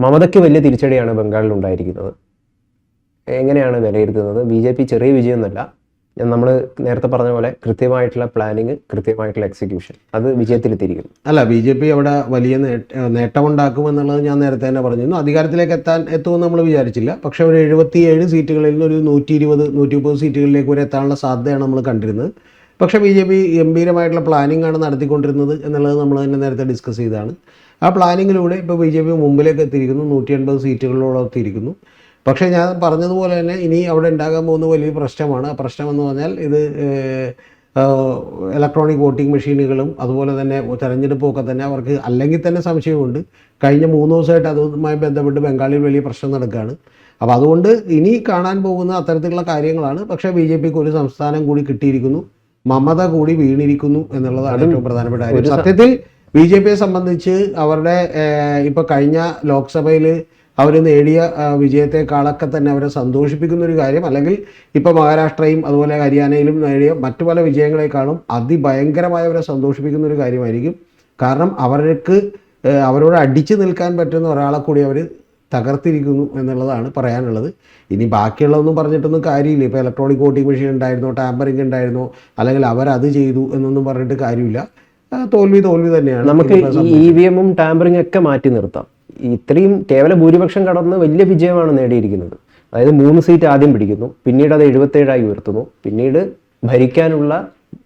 മമതയ്ക്ക് വലിയ തിരിച്ചടിയാണ് ബംഗാളിൽ ഉണ്ടായിരിക്കുന്നത്. എങ്ങനെയാണ് വിലയിരുത്തുന്നത്? ബി ജെ പി ചെറിയ വിജയമൊന്നുമല്ല, നമ്മൾ നേരത്തെ പറഞ്ഞ പോലെ കൃത്യമായിട്ടുള്ള പ്ലാനിങ്, കൃത്യമായിട്ടുള്ള എക്സിക്യൂഷൻ, അത് വിജയത്തിലെത്തിയിരിക്കുന്നു. അല്ല, ബി ജെ പി അവിടെ വലിയ നേട്ടമുണ്ടാക്കുമെന്നുള്ളത് ഞാൻ നേരത്തെ തന്നെ പറഞ്ഞിരുന്നു. അധികാരത്തിലേക്ക് എത്തുമെന്ന് നമ്മൾ വിചാരിച്ചില്ല. പക്ഷേ ഒരു 77 സീറ്റുകളിൽ നിന്ന് ഒരു 120-130 സീറ്റുകളിലേക്ക് വരെ എത്താനുള്ള സാധ്യതയാണ് നമ്മൾ കണ്ടിരുന്നത്. പക്ഷേ ബി ജെ പി ഗംഭീരമായിട്ടുള്ള പ്ലാനിംഗ് ആണ് നടത്തിക്കൊണ്ടിരുന്നത് എന്നുള്ളത് നമ്മൾ തന്നെ നേരത്തെ ഡിസ്കസ് ചെയ്തതാണ്. ആ പ്ലാനിങ്ങിലൂടെ ഇപ്പോൾ ബി ജെ പി മുമ്പിലേക്ക് എത്തിയിരിക്കുന്നു, 180 സീറ്റുകളിലോളം എത്തിയിരിക്കുന്നു. പക്ഷേ ഞാൻ പറഞ്ഞതുപോലെ തന്നെ ഇനി അവിടെ ഉണ്ടാകാൻ പോകുന്ന വലിയ പ്രശ്നമാണ്. ആ പ്രശ്നമെന്ന് പറഞ്ഞാൽ ഇത് ഇലക്ട്രോണിക് വോട്ടിംഗ് മെഷീനുകളും അതുപോലെ തന്നെ തെരഞ്ഞെടുപ്പൊക്കെ തന്നെ അവർക്ക് അല്ലെങ്കിൽ തന്നെ സംശയമുണ്ട്. കഴിഞ്ഞ 3 ദിവസമായിട്ട് അതുമായി ബന്ധപ്പെട്ട് ബംഗാളിൽ വലിയ പ്രശ്നം നടക്കുകയാണ്. അപ്പോൾ അതുകൊണ്ട് ഇനി കാണാൻ പോകുന്ന അത്തരത്തിലുള്ള കാര്യങ്ങളാണ്. പക്ഷേ ബി ജെ പിക്ക് ഒരു സംസ്ഥാനം കൂടി കിട്ടിയിരിക്കുന്നു, മമത കൂടി വീണിരിക്കുന്നു എന്നുള്ളതാണ് ഏറ്റവും പ്രധാനപ്പെട്ട കാര്യം. സത്യത്തിൽ ബി ജെ പിയെ സംബന്ധിച്ച് അവരുടെ ഇപ്പോൾ കഴിഞ്ഞ ലോക്സഭയിൽ അവർ നേടിയ വിജയത്തെക്കാളൊക്കെ തന്നെ അവരെ സന്തോഷിപ്പിക്കുന്ന ഒരു കാര്യം, അല്ലെങ്കിൽ ഇപ്പോൾ മഹാരാഷ്ട്രയും അതുപോലെ ഹരിയാനയിലും നേടിയ മറ്റു പല വിജയങ്ങളെക്കാളും അതിഭയങ്കരമായി അവരെ സന്തോഷിപ്പിക്കുന്ന ഒരു കാര്യമായിരിക്കും. കാരണം അവരോട് അടിച്ചു നിൽക്കാൻ പറ്റുന്ന ഒരാളെ കൂടി അവർ തകർത്തിരിക്കുന്നു എന്നുള്ളതാണ് പറയാനുള്ളത്. ഇനി ബാക്കിയുള്ളതൊന്നും പറഞ്ഞിട്ടൊന്നും കാര്യമില്ല. ഇപ്പോൾ ഇലക്ട്രോണിക് വോട്ടിംഗ് മെഷീൻ ഉണ്ടായിരുന്നോ, ടാമ്പറിംഗ് ഉണ്ടായിരുന്നോ, അല്ലെങ്കിൽ അവരത് ചെയ്തു എന്നൊന്നും പറഞ്ഞിട്ട് കാര്യമില്ല. തോൽവി തന്നെയാണ്. നമുക്ക് EVM-ഉം ടാമ്പറിംഗ് ഒക്കെ മാറ്റി നിർത്താം. ഇത്രയും കേവല ഭൂരിപക്ഷം കടന്ന് വലിയ വിജയമാണ് നേടിയിരിക്കുന്നത്. അതായത് 3 സീറ്റ് ആദ്യം പിടിക്കുന്നു, പിന്നീട് അത് 77 ഉയർത്തുന്നു, പിന്നീട് ഭരിക്കാനുള്ള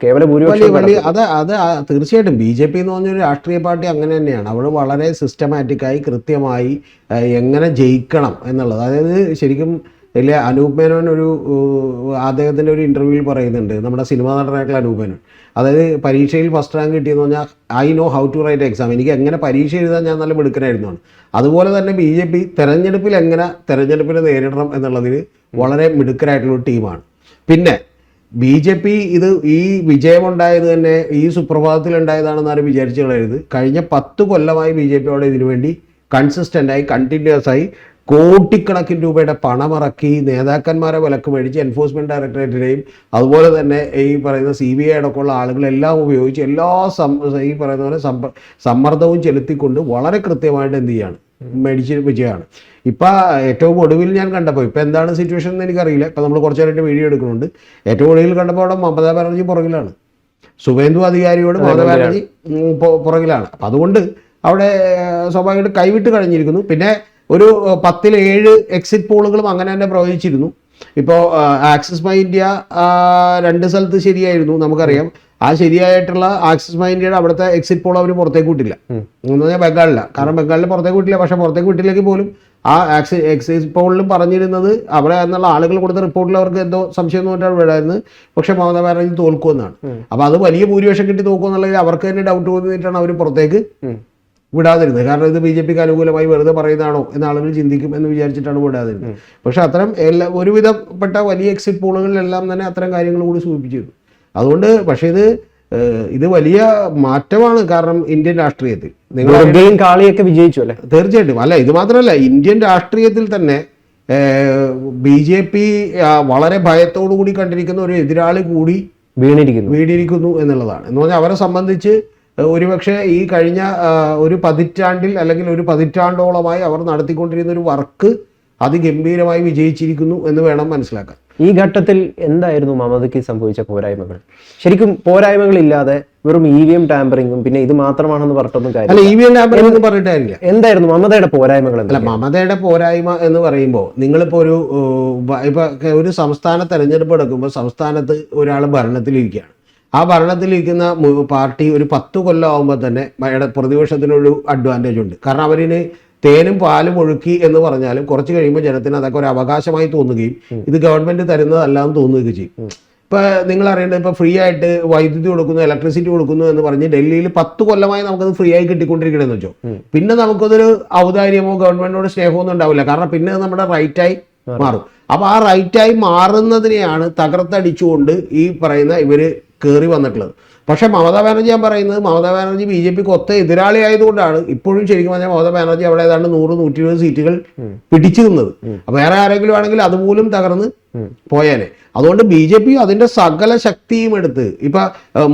കേവല ഭൂരിപക്ഷം. അത് തീർച്ചയായിട്ടും ബി ജെ പി എന്ന് പറഞ്ഞൊരു രാഷ്ട്രീയ പാർട്ടി അങ്ങനെ തന്നെയാണ്. അവൾ വളരെ സിസ്റ്റമാറ്റിക്കായി കൃത്യമായി എങ്ങനെ ജയിക്കണം എന്നുള്ളത്. അതായത് ശരിക്കും ഇതിലെ അനൂപ് മേനോൻ അദ്ദേഹത്തിൻ്റെ ഒരു ഇൻ്റർവ്യൂവിൽ പറയുന്നുണ്ട്, നമ്മുടെ സിനിമാ നടനായിട്ടുള്ള അനൂപ് മേനോൻ. അതായത് പരീക്ഷയിൽ ഫസ്റ്റ് റാങ്ക് കിട്ടിയെന്ന് പറഞ്ഞാൽ I know how to write exam, എനിക്ക് എങ്ങനെ പരീക്ഷ എഴുതാൻ ഞാൻ നല്ല മിടുക്കനായിരുന്നാണ്. അതുപോലെ തന്നെ ബി ജെ പി തെരഞ്ഞെടുപ്പിൽ എങ്ങനെ തെരഞ്ഞെടുപ്പിനെ നേരിടണം എന്നുള്ളതിന് വളരെ മിടുക്കരായിട്ടുള്ളൊരു ടീമാണ്. പിന്നെ ബി ജെ പി ഈ വിജയമുണ്ടായത് തന്നെ ഈ സുപ്രഭാതത്തിൽ ഉണ്ടായതാണെന്ന് ആരും വിചാരിച്ചു കളയരുത്. കഴിഞ്ഞ 10 കൊല്ലമായി ബി ജെ പി അവിടെ ഇതിനുവേണ്ടി കൺസിസ്റ്റൻ്റായി കണ്ടിന്യൂസ് ആയി കോടിക്കണക്കിന് രൂപയുടെ പണമിറക്കി നേതാക്കന്മാരെ വിലക്ക് മേടിച്ച് എൻഫോഴ്സ്മെൻറ്റ് ഡയറക്ടറേറ്റിനെയും അതുപോലെ തന്നെ ഈ പറയുന്ന CBI അടക്കമുള്ള ആളുകളെല്ലാം ഉപയോഗിച്ച് ഈ പറയുന്ന പോലെ സമ്മർദ്ദവും ചെലുത്തിക്കൊണ്ട് വളരെ കൃത്യമായിട്ട് എന്ത് ചെയ്യാണ് മേടിച്ച് വിജയമാണ്. ഇപ്പം ഏറ്റവും ഒടുവിൽ ഞാൻ കണ്ടപ്പോൾ ഇപ്പോൾ എന്താണ് സിറ്റുവേഷൻ എന്ന് എനിക്കറിയില്ല. ഇപ്പം നമ്മൾ കുറച്ച് നേരമായിട്ട് വീഡിയോ എടുക്കുന്നുണ്ട്. ഏറ്റവും ഒടുവിൽ കണ്ടപ്പോൾ അവിടെ മമതാ ബാനർജി പുറകിലാണ്, സുവേന്ദു അധികാരിയോട് മമതാ ബാനർജി പുറകിലാണ്. അപ്പം അതുകൊണ്ട് അവിടെ സ്വാഭാവികമായിട്ട് കൈവിട്ട് കഴിഞ്ഞിരിക്കുന്നു. പിന്നെ ഒരു 10-ൽ 7 എക്സിറ്റ് പോളുകളും അങ്ങനെ തന്നെ പ്രവചിച്ചിരുന്നു. ഇപ്പോൾ ആക്സിസ് മൈ ഇന്ത്യ 2 സ്ഥലത്ത് ശരിയായിരുന്നു, നമുക്കറിയാം. ആ ശരിയായിട്ടുള്ള ആക്സിസ് മൈ ഇന്ത്യയുടെ അവിടുത്തെ എക്സിറ്റ് പോൾ അവർ പുറത്തേക്ക് വിട്ടില്ല എന്ന് പറഞ്ഞാൽ ബംഗാളിലാണ്. കാരണം ബംഗാളിൽ പുറത്തേക്ക് വിട്ടില്ല. പക്ഷേ പുറത്തേക്ക് വിട്ടില്ലെങ്കിൽ പോലും ആ എക്സിറ്റ് പോളിലും പറഞ്ഞിരുന്നത് അവിടെ എന്നുള്ള ആളുകൾ കൊടുത്ത റിപ്പോർട്ടിൽ അവർക്ക് എന്തോ സംശയം തോന്നിട്ടാണ് വിടായിരുന്നത്. പക്ഷേ മമതാ ബാനർജി തോൽക്കുമെന്നാണ്. അപ്പോൾ അത് വലിയ ഭൂരിപക്ഷം കിട്ടി തോക്കുമെന്നുള്ളതിൽ അവർക്ക് തന്നെ ഡൗട്ട് തോന്നിയിട്ടാണ് അവർ പുറത്തേക്ക് വിടാതിരുന്നത്. കാരണം ഇത് ബി ജെ പിക്ക് അനുകൂലമായി വെറുതെ പറയുന്നതാണോ എന്ന് ആളുകൾ ചിന്തിക്കും എന്ന് വിചാരിച്ചിട്ടാണ് വിടാതിരുന്നത്. പക്ഷെ അത്തരം ഒരുവിധപ്പെട്ട വലിയ എക്സിറ്റ് പോളുകളിലെല്ലാം തന്നെ അത്തരം കാര്യങ്ങൾ കൂടി സൂചിപ്പിച്ചിരുന്നു. അതുകൊണ്ട് പക്ഷേ ഇത് വലിയ മാറ്റമാണ്. കാരണം ഇന്ത്യൻ രാഷ്ട്രീയത്തിൽ കാളിയൊക്കെ വിജയിച്ചു അല്ലേ? തീർച്ചയായിട്ടും. അല്ല, ഇത് മാത്രമല്ല, ഇന്ത്യൻ രാഷ്ട്രീയത്തിൽ തന്നെ ബി ജെ പി വളരെ ഭയത്തോടു കൂടി കണ്ടിരിക്കുന്ന ഒരു എതിരാളി കൂടി വീണിരിക്കുന്നു എന്നുള്ളതാണ്. എന്ന് പറഞ്ഞാൽ അവരെ സംബന്ധിച്ച് ഒരുപക്ഷെ ഈ കഴിഞ്ഞ ഒരു പതിറ്റാണ്ടിൽ അല്ലെങ്കിൽ ഒരു പതിറ്റാണ്ടോളമായി അവർ നടത്തിക്കൊണ്ടിരുന്ന ഒരു വർക്ക് അതിഗംഭീരമായി വിജയിച്ചിരിക്കുന്നു എന്ന് വേണം മനസ്സിലാക്കാൻ. ഈ ഘട്ടത്തിൽ എന്തായിരുന്നു മമതയ്ക്ക് സംഭവിച്ച പോരായ്മകൾ? ശരിക്കും പോരായ്മകളില്ലാതെ വെറും EVM ടാമ്പറിങ്ങും പിന്നെ ഇത് മാത്രമാണെന്ന് പറഞ്ഞിട്ടൊന്നും കാര്യമില്ല. അല്ല, EVM ടാമ്പറിംഗ് എന്ന് പറഞ്ഞിട്ടില്ല. എന്തായിരുന്നു മമതയുടെ പോരായ്മകൾ? അല്ല, മമതയുടെ പോരായ്മ എന്ന് പറയുമ്പോൾ നിങ്ങളിപ്പോൾ ഒരു സംസ്ഥാന തെരഞ്ഞെടുപ്പ് എടുക്കുമ്പോൾ സംസ്ഥാനത്ത് ഒരാൾ ഭരണത്തിലിരിക്കുകയാണ്. ആ ഭരണത്തിലിരിക്കുന്ന പാർട്ടി ഒരു 10 കൊല്ലം ആകുമ്പോൾ തന്നെ പ്രതിപക്ഷത്തിനൊരു അഡ്വാൻറ്റേജ് ഉണ്ട്. കാരണം അവരിന് തേനും പാലും ഒഴുക്കി എന്ന് പറഞ്ഞാലും കുറച്ച് കഴിയുമ്പോൾ ജനത്തിന് അതൊക്കെ ഒരു അവകാശമായി തോന്നുകയും ഇത് ഗവൺമെൻറ് തരുന്നതല്ല എന്ന് തോന്നുകയൊക്കെ ചെയ്യും. ഇപ്പോൾ നിങ്ങൾ അറിയേണ്ടത്, ഇപ്പോൾ ഫ്രീ ആയിട്ട് വൈദ്യുതി കൊടുക്കുന്നു, ഇലക്ട്രിസിറ്റി കൊടുക്കുന്നു എന്ന് പറഞ്ഞ് ഡൽഹിയിൽ 10 കൊല്ലമായി നമുക്കത് ഫ്രീ ആയി കിട്ടിക്കൊണ്ടിരിക്കണമെന്ന് വെച്ചോ. പിന്നെ നമുക്കതൊരു ഔദാര്യമോ ഗവൺമെൻറ്റിനോട് സ്നേഹമൊന്നും ഉണ്ടാവില്ല. കാരണം പിന്നെ നമ്മുടെ റൈറ്റായി മാറും. അപ്പോൾ ആ റൈറ്റായി മാറുന്നതിനെയാണ് തകർത്തടിച്ചുകൊണ്ട് ഈ പറയുന്ന ഇവർ കയറി വന്നിട്ടുള്ളത്. പക്ഷേ മമതാ ബാനർജി ഞാൻ പറയുന്നത് മമതാ ബാനർജി BJPക്ക് ഒത്ത എതിരാളി ആയതുകൊണ്ടാണ് ഇപ്പോഴും ശരിക്കും പറഞ്ഞാൽ മമതാ ബാനർജി അവിടെ ഏതാണ്ട് 100-120 സീറ്റുകൾ പിടിച്ചു നിന്നത്. അപ്പോൾ വേറെ ആരെങ്കിലും ആണെങ്കിൽ അതുപോലും തകർന്ന് പോയേനെ. അതുകൊണ്ട് BJP അതിന്റെ സകല ശക്തിയും എടുത്ത് ഇപ്പൊ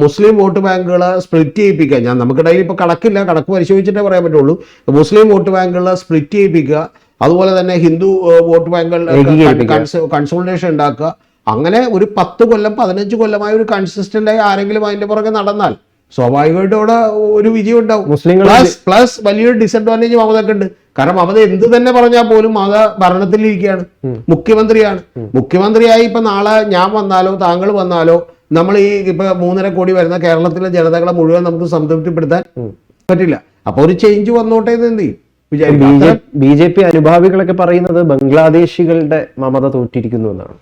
മുസ്ലിം വോട്ട് ബാങ്കുകളെ സ്പ്ലിറ്റ് ചെയ്യിപ്പിക്കുക. നമുക്കിടയിൽ ഇപ്പൊ കണക്കില്ല, കണക്ക് പരിശോധിച്ചിട്ടേ പറയാൻ പറ്റുള്ളൂ. മുസ്ലിം വോട്ട് ബാങ്കുകളെ സ്പ്ലിറ്റ് ചെയ്യിപ്പിക്കുക, അതുപോലെ തന്നെ ഹിന്ദു വോട്ട് ബാങ്കുകൾ കൺസോളിഡേഷൻ ഉണ്ടാക്കുക. അങ്ങനെ ഒരു 10 കൊല്ലം 15 കൊല്ലമായി ഒരു കൺസിസ്റ്റന്റ് ആയി ആരെങ്കിലും അതിന്റെ പുറകെ നടന്നാൽ സ്വാഭാവികമായിട്ടും അവിടെ ഒരു വിജയം ഉണ്ടാവും. പ്ലസ് വലിയൊരു ഡിസഡ്വാൻറ്റേജ് മമതക്ക് ഉണ്ട്. കാരണം മമത എന്ത് തന്നെ പറഞ്ഞാൽ പോലും മമത ഭരണത്തിലിരിക്കുകയാണ്, മുഖ്യമന്ത്രിയാണ്. മുഖ്യമന്ത്രിയായി ഇപ്പൊ നാളെ ഞാൻ വന്നാലോ താങ്കൾ വന്നാലോ നമ്മൾ ഈ ഇപ്പൊ 3.5 കോടി വരുന്ന കേരളത്തിലെ ജനതകളെ മുഴുവൻ നമുക്ക് സംതൃപ്തിപ്പെടുത്താൻ പറ്റില്ല. അപ്പൊ ഒരു ചേഞ്ച് വന്നോട്ടെ എന്ന് എന്ത് ചെയ്യും വിചാരിക്കും. BJP അനുഭാവികളൊക്കെ പറയുന്നത് ബംഗ്ലാദേശികളുടെ മമത തോറ്റിരിക്കുന്നു എന്നാണ്.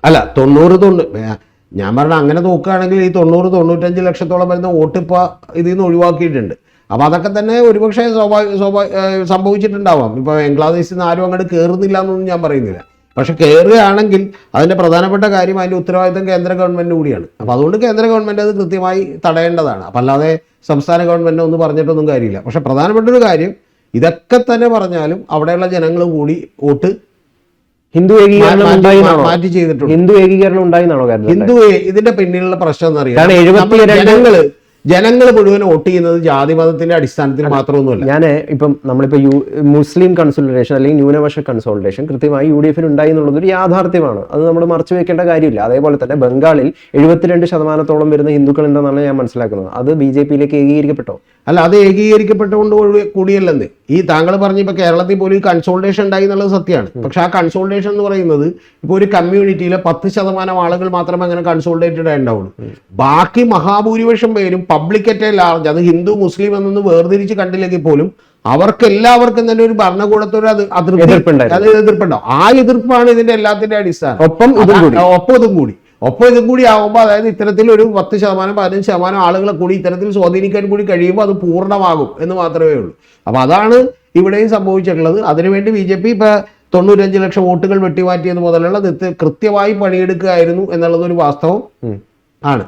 അല്ല 90 ഞാൻ പറഞ്ഞ അങ്ങനെ നോക്കുകയാണെങ്കിൽ ഈ 90-95 ലക്ഷത്തോളം വരുന്ന വോട്ട് ഇപ്പോൾ ഇതിൽ നിന്ന് ഒഴിവാക്കിയിട്ടുണ്ട്. അപ്പോൾ അതൊക്കെ തന്നെ ഒരുപക്ഷെ സംഭവിച്ചിട്ടുണ്ടാവാം. ഇപ്പോൾ ബംഗ്ലാദേശിൽ നിന്ന് ആരും അങ്ങോട്ട് കയറുന്നില്ല എന്നൊന്നും ഞാൻ പറയുന്നില്ല. പക്ഷെ കയറുകയാണെങ്കിൽ അതിൻ്റെ പ്രധാനപ്പെട്ട കാര്യം അതിൻ്റെ ഉത്തരവാദിത്തം കേന്ദ്ര ഗവൺമെൻറ് കൂടിയാണ്. അപ്പോൾ അതുകൊണ്ട് കേന്ദ്ര ഗവൺമെൻറ് അത് കൃത്യമായി തടയേണ്ടതാണ്. അപ്പം അല്ലാതെ സംസ്ഥാന ഗവൺമെൻറ് ഒന്നും പറഞ്ഞിട്ടൊന്നും കാര്യമില്ല. പക്ഷെ പ്രധാനപ്പെട്ട ഒരു കാര്യം ഇതൊക്കെ തന്നെ പറഞ്ഞാലും അവിടെയുള്ള ജനങ്ങൾ കൂടി വോട്ട് ഹിന്ദു ഏകീകരണം മാറ്റി ചെയ്തിട്ടുണ്ട്. ഹിന്ദു ഏകീകരണം ഉണ്ടായിന്നാണോ? ഹിന്ദു ഇതിന്റെ പിന്നിലുള്ള പ്രശ്നം എന്നറിയാം. ജനങ്ങൾ മുഴുവൻ വോട്ട് ചെയ്യുന്നത് ജാതി മതത്തിന്റെ അടിസ്ഥാനത്തിൽ മാത്രമൊന്നുമല്ല. ഞാൻ ഇപ്പം നമ്മളിപ്പോൾ മുസ്ലിം കൺസോളിഡേഷൻ അല്ലെങ്കിൽ ന്യൂനപക്ഷ കൺസോളിഡേഷൻ കൃത്യമായി UDF ഉണ്ടായി എന്നുള്ളത് ഒരു യാഥാർത്ഥ്യമാണ്. അത് നമ്മൾ മറച്ചു വെക്കേണ്ട കാര്യമില്ല. അതേപോലെ തന്നെ ബംഗാളിൽ 72% വരുന്ന ഹിന്ദുക്കൾ ഉണ്ടെന്നാണ് ഞാൻ മനസ്സിലാക്കുന്നത്. അത് BJPയിലേക്ക് ഏകീകരിക്കപ്പെട്ടോ? അല്ല, അത് ഏകീകരിക്കപ്പെട്ടുകൊണ്ട് കൂടിയല്ലെന്ന് ഈ താങ്കൾ പറഞ്ഞ ഇപ്പൊ കേരളത്തിൽ പോലും ഈ കൺസോളിഡേഷൻ ഉണ്ടായി എന്നുള്ളത് സത്യമാണ്. പക്ഷെ ആ കൺസോളിഡേഷൻ എന്ന് പറയുന്നത് ഇപ്പൊ ഒരു കമ്മ്യൂണിറ്റിയിലെ 10% ആളുകൾ മാത്രമേ അങ്ങനെ കൺസോളിഡേറ്റഡ് ആയി ഉണ്ടാവുള്ളൂ. ബാക്കി മഹാഭൂരിപക്ഷം പേരും പബ്ലിക്കറ്റ് ലാർജ്, അത് ഹിന്ദു മുസ്ലിം എന്നൊന്നും വേർതിരിച്ച് കണ്ടില്ലെങ്കിൽ പോലും അവർക്കെല്ലാവർക്കും തന്നെ ഒരു ഭരണകൂടത്തോട് എതിർപ്പുണ്ടാവും. ആ എതിർപ്പാണ് ഇതിന്റെ എല്ലാത്തിന്റെ അടിസ്ഥാനം. ഒപ്പം ഇതും കൂടി ആകുമ്പോൾ അതായത് ഇത്തരത്തിൽ ഒരു 10% 15% ആളുകളെ കൂടി ഇത്തരത്തിൽ സ്വാധീനിക്കാൻ കൂടി കഴിയുമ്പോൾ അത് പൂർണ്ണമാകും എന്ന് മാത്രമേ ഉള്ളൂ. അപ്പൊ അതാണ് ഇവിടെയും സംഭവിച്ചിട്ടുള്ളത്. അതിനുവേണ്ടി BJP ഇപ്പൊ 95 ലക്ഷം വോട്ടുകൾ വെട്ടിമാറ്റിയത് മുതലുള്ള കൃത്യമായി പണിയെടുക്കുകയായിരുന്നു എന്നുള്ളത് ഒരു വാസ്തവം ആണ്.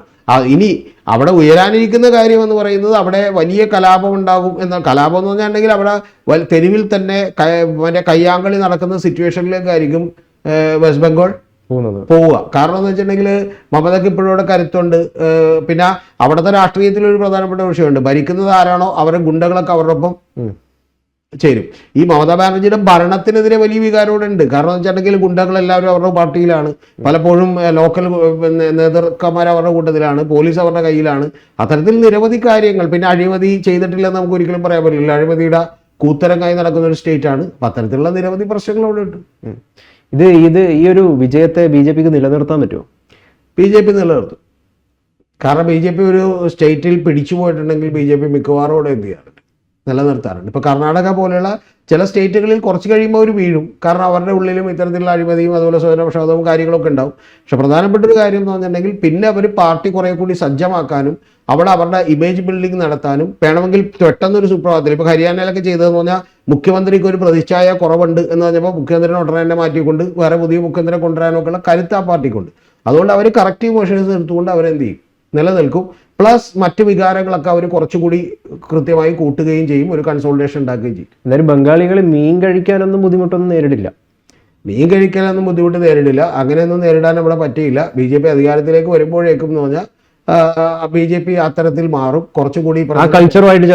ഇനി അവിടെ ഉയരാനിരിക്കുന്ന കാര്യം എന്ന് പറയുന്നത് അവിടെ വലിയ കലാപം ഉണ്ടാകും എന്ന കലാപം എന്ന് പറഞ്ഞിട്ടുണ്ടെങ്കിൽ അവിടെ തെരുവിൽ തന്നെ മറ്റേ കയ്യാങ്കളി നടക്കുന്ന സിറ്റുവേഷനിലേക്കായിരിക്കും വെസ്റ്റ് ബംഗാൾ പോവുക. കാരണം എന്ന് വെച്ചിട്ടുണ്ടെങ്കിൽ മമതയ്ക്ക് ഇപ്പോഴും അവിടെ കരുത്തുണ്ട്. പിന്നെ അവിടുത്തെ രാഷ്ട്രീയത്തിലൊരു പ്രധാനപ്പെട്ട വിഷയമുണ്ട്. ഭരിക്കുന്നത് ആരാണോ അവരുടെ ഗുണ്ടകളൊക്കെ അവരുടെ ഒപ്പം ചേരും. ഈ മമതാ ബാനർജിയുടെ ഭരണത്തിനെതിരെ വലിയ വികാരമുണ്ട്. കാരണം എന്ന് വെച്ചിട്ടുണ്ടെങ്കിൽ ഗുണ്ടകളെല്ലാവരും അവരുടെ പാർട്ടിയിലാണ്, പലപ്പോഴും ലോക്കൽ നേതൃത്വന്മാർ അവരുടെ കൂട്ടത്തിലാണ്, പോലീസ് അവരുടെ കയ്യിലാണ്. അത്തരത്തിൽ നിരവധി കാര്യങ്ങൾ. പിന്നെ അഴിമതി ചെയ്തിട്ടില്ലെന്ന് നമുക്ക് ഒരിക്കലും പറയാൻ പറ്റില്ല. അഴിമതിയുടെ കൂത്തരങ്ങായി നടക്കുന്ന ഒരു സ്റ്റേറ്റാണ്. അപ്പം അത്തരത്തിലുള്ള നിരവധി പ്രശ്നങ്ങൾ അവിടെ ഉണ്ട്. ഈ ഒരു വിജയത്തെ BJPക്ക് നിലനിർത്താൻ പറ്റുമോ? BJP നിലനിർത്തും. കാരണം BJP ഒരു സ്റ്റേറ്റിൽ പിടിച്ചു പോയിട്ടുണ്ടെങ്കിൽ BJP മിക്കവാറും അവിടെ എന്ത് ചെയ്യാറുണ്ട്, നിലനിർത്താറുണ്ട്. ഇപ്പോൾ കർണാടക പോലെയുള്ള ചില സ്റ്റേറ്റുകളിൽ കുറച്ച് കഴിയുമ്പോൾ അവർ വീഴും. കാരണം അവരുടെ ഉള്ളിലും ഇത്തരത്തിലുള്ള അഴിമതിയും അതുപോലെ സ്വജനപക്ഷപാതവും കാര്യങ്ങളൊക്കെ ഉണ്ടാവും. പക്ഷെ പ്രധാനപ്പെട്ട ഒരു കാര്യം എന്ന് പറഞ്ഞിട്ടുണ്ടെങ്കിൽ പിന്നെ അവർ പാർട്ടി കുറേ കൂടി സജ്ജമാക്കാനും അവിടെ അവരുടെ ഇമേജ് ബിൽഡിംഗ് നടത്താനും വേണമെങ്കിൽ പെട്ടെന്നൊരു സുപ്രഭാതത്തിൽ ഇപ്പോൾ ഹരിയാനയിലൊക്കെ ചെയ്തതെന്ന് പറഞ്ഞാൽ മുഖ്യമന്ത്രിക്ക് ഒരു പ്രതിച്ഛായ കുറവുണ്ട് എന്ന് പറഞ്ഞപ്പോൾ മുഖ്യമന്ത്രിനെ ഉടനെ തന്നെ മാറ്റിക്കൊണ്ട് വേറെ പുതിയ മുഖ്യമന്ത്രിയെ കൊണ്ടുവരാനൊക്കെയുള്ള കരുത്ത് ആ പാർട്ടിക്കുണ്ട്. അതുകൊണ്ട് അവർ കറക്റ്റീവ് മെഷേഴ്സ് എടുത്തുകൊണ്ട് അവരെന്ത് ചെയ്യും, നിലനിൽക്കും. പ്ലസ് മറ്റ് വികാരങ്ങളൊക്കെ അവർ കുറച്ചുകൂടി കൃത്യമായി കൂട്ടുകയും ചെയ്യും, ഒരു കൺസോളിഡേഷൻ ഉണ്ടാക്കുകയും ചെയ്യും. എന്നാലും ബംഗാളികൾ മീൻ കഴിക്കാനൊന്നും ബുദ്ധിമുട്ടൊന്നും നേരിടില്ല. മീൻ കഴിക്കാനൊന്നും ബുദ്ധിമുട്ട് നേരിടില്ല. അങ്ങനെയൊന്നും നേരിടാൻ ഇവിടെ പറ്റിയില്ല. BJP അധികാരത്തിലേക്ക് വരുമ്പോഴേക്കും എന്ന് പറഞ്ഞാൽ BJP അത്തരത്തിൽ മാറും. കുറച്ചുകൂടി കൾച്ചറുമായിട്ട്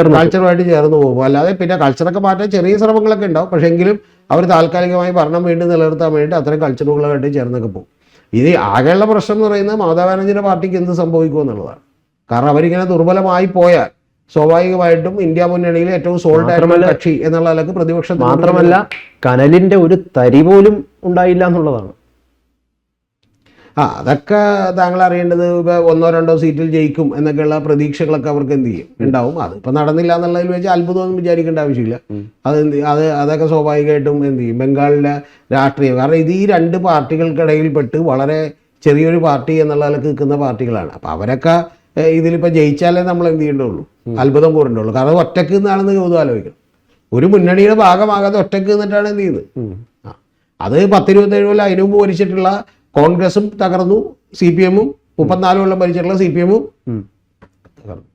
ചേർന്ന് പോകും. അല്ലാതെ പിന്നെ കൾച്ചറൊക്കെ മാറ്റാൻ ചെറിയ ശ്രമങ്ങളൊക്കെ ഉണ്ടാവും. പക്ഷേ എങ്കിലും അവർ താൽക്കാലികമായി ഭരണം വീണ്ടും നിലനിർത്താൻ വേണ്ടി അത്തരം കൾച്ചറുകളായിട്ട് ചേർന്നൊക്കെ പോകും. ഇത് ആകെയുള്ള പ്രശ്നം എന്ന് പറയുന്നത് മമതാ ബാനർജിയുടെ പാർട്ടിക്ക് എന്ത് സംഭവിക്കും എന്നുള്ളതാണ്. കാരണം അവരിങ്ങനെ ദുർബലമായി പോയാൽ സ്വാഭാവികമായിട്ടും ഇന്ത്യ മുന്നണിയിൽ ഏറ്റവും സോൾഡ് ആയിട്ടുള്ള കക്ഷി എന്നുള്ള നിലക്ക് പ്രതിപക്ഷം മാത്രമല്ല കനലിന്റെ ഒരു തരി പോലും ഉണ്ടായില്ല എന്നുള്ളതാണ്. അതൊക്കെ താങ്കൾ അറിയേണ്ടത് ഇപ്പോൾ 1-2 സീറ്റിൽ ജയിക്കും എന്നൊക്കെയുള്ള പ്രതീക്ഷകളൊക്കെ അവർക്ക് എന്ത് ചെയ്യും ഉണ്ടാവും. അത് ഇപ്പം നടന്നില്ല എന്നുള്ളതിൽ വെച്ച് അത്ഭുതമൊന്നും വിചാരിക്കേണ്ട ആവശ്യമില്ല. അതൊക്കെ സ്വാഭാവികമായിട്ടും എന്ത് ചെയ്യും ബംഗാളിലെ രാഷ്ട്രീയം. കാരണം ഇത് ഈ 2 പാർട്ടികൾക്കിടയിൽപ്പെട്ട് വളരെ ചെറിയൊരു പാർട്ടി എന്നുള്ള നിലക്ക് നിൽക്കുന്ന പാർട്ടികളാണ്. അപ്പം അവരൊക്കെ ഇതിലിപ്പോൾ ജയിച്ചാലേ നമ്മൾ എന്ത് ചെയ്യേണ്ടുള്ളൂ, അത്ഭുതം കൂറേണ്ടുള്ളൂ. കാരണം ഒറ്റക്ക് നിന്നാണെന്ന് ചോദ്യം ആലോചിക്കണം. ഒരു മുന്നണിയുടെ ഭാഗമാകാതെ ഒറ്റക്ക് നിന്നിട്ടാണ് എന്ത് ചെയ്യുന്നത്. അത് 10-27 കൊല്ലം അതിനു മുമ്പ് ഭരിച്ചിട്ടുള്ള കോൺഗ്രസും തകർന്നു, CPM 34 കൊല്ലം ഭരിച്ചിട്ടുള്ള CPM പറഞ്ഞു.